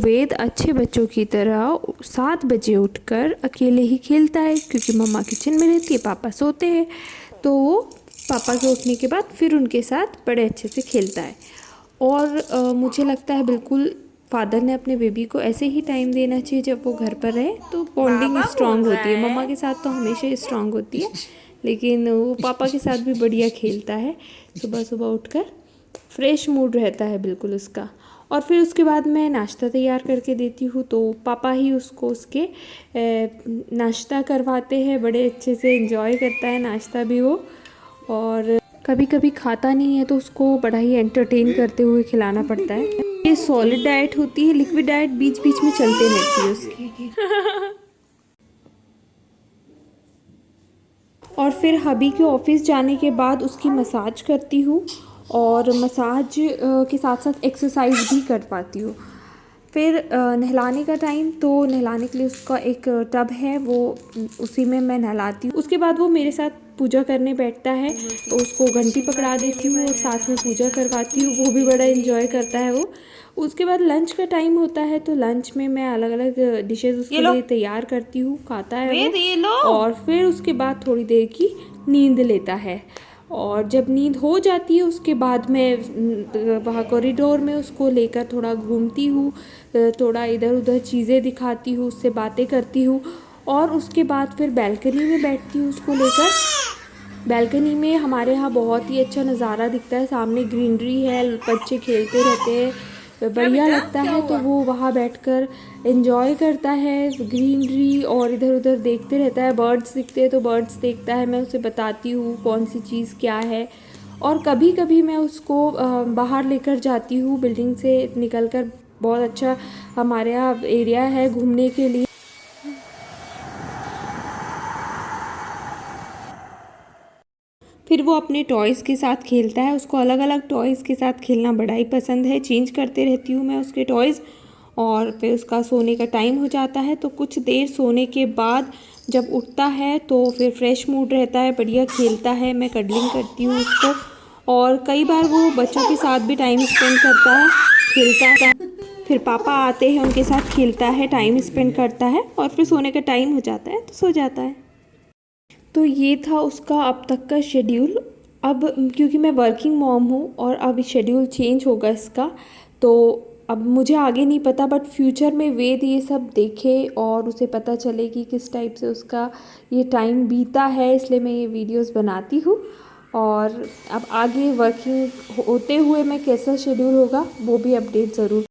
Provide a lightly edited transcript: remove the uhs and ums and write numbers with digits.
वेद अच्छे बच्चों की तरह 7 बजे उठकर अकेले ही खेलता है, क्योंकि मम्मा किचन में रहती है, पापा सोते हैं। तो वो पापा के उठने के बाद फिर उनके साथ बड़े अच्छे से खेलता है। और मुझे लगता है बिल्कुल फादर ने अपने बेबी को ऐसे ही टाइम देना चाहिए जब वो घर पर रहे, तो बॉन्डिंग स्ट्रांग होती है। मम्मा के साथ तो हमेशा स्ट्रांग होती है, लेकिन वो पापा के साथ भी बढ़िया खेलता है। सुबह सुबह उठकर फ्रेश मूड रहता है बिल्कुल उसका। और फिर उसके बाद मैं नाश्ता तैयार करके देती हूँ, तो पापा ही उसको उसके नाश्ता करवाते हैं। बड़े अच्छे से एंजॉय करता है नाश्ता भी वो। और कभी कभी खाता नहीं है तो उसको बड़ा ही एंटरटेन करते हुए खिलाना पड़ता है। ये सॉलिड डाइट होती है, लिक्विड डाइट बीच बीच में चलते रहती है उसकी। और फिर हबी के ऑफिस जाने के बाद उसकी मसाज करती हूँ, और मसाज के साथ साथ एक्सरसाइज भी करवाती हूँ। फिर नहलाने का टाइम, तो नहलाने के लिए उसका एक टब है, वो उसी में मैं नहलाती हूँ। उसके बाद वो मेरे साथ पूजा करने बैठता है, तो उसको घंटी पकड़ा देती हूँ और साथ में पूजा करवाती हूँ। वो भी बड़ा एंजॉय करता है वो। उसके बाद लंच का टाइम होता है, तो लंच में मैं अलग अलग डिशेस उसके लिए तैयार करती हूँ, खाता है वो। और फिर उसके बाद थोड़ी देर की नींद लेता है। और जब नींद हो जाती है उसके बाद मैं वहाँ कॉरिडोर में उसको लेकर थोड़ा घूमती हूँ, थोड़ा इधर उधर चीज़ें दिखाती हूँ, उससे बातें करती हूँ। और उसके बाद फिर बैल्कनी में बैठती हूँ उसको लेकर। बैल्कनी में हमारे यहाँ बहुत ही अच्छा नज़ारा दिखता है, सामने ग्रीनरी है, बच्चे खेलते रहते हैं, बढ़िया लगता है। तो वो वहाँ बैठकर एंजॉय करता है ग्रीनरी, और इधर उधर देखते रहता है। बर्ड्स दिखते हैं तो बर्ड्स देखता है, मैं उसे बताती हूँ कौन सी चीज़ क्या है। और कभी कभी मैं उसको बाहर लेकर जाती हूँ, बिल्डिंग से निकलकर। बहुत अच्छा हमारे यहाँ एरिया है घूमने के लिए। फिर वो अपने टॉयज़ के साथ खेलता है, उसको अलग अलग टॉयज़ के साथ खेलना बड़ा ही पसंद है। चेंज करते रहती हूँ मैं उसके टॉयज़। और फिर उसका सोने का टाइम हो जाता है, तो कुछ देर सोने के बाद जब उठता है तो फिर फ्रेश मूड रहता है, बढ़िया खेलता है। मैं कडलिंग करती हूँ उसको, और कई बार वो बच्चों के साथ भी टाइम स्पेंड करता है, खेलता है। फिर पापा आते हैं, उनके साथ खेलता है, टाइम स्पेंड करता है, और फिर सोने का टाइम हो जाता है तो सो जाता है। तो ये था उसका अब तक का शेड्यूल। अब क्योंकि मैं वर्किंग मॉम हूँ और अब शेड्यूल चेंज होगा इसका, तो अब मुझे आगे नहीं पता, बट फ्यूचर में वेद ये सब देखे और उसे पता चले कि किस टाइप से उसका ये टाइम बीता है, इसलिए मैं ये वीडियोस बनाती हूँ। और अब आगे वर्किंग होते हुए मैं कैसा शेड्यूल होगा वो भी अपडेट ज़रूर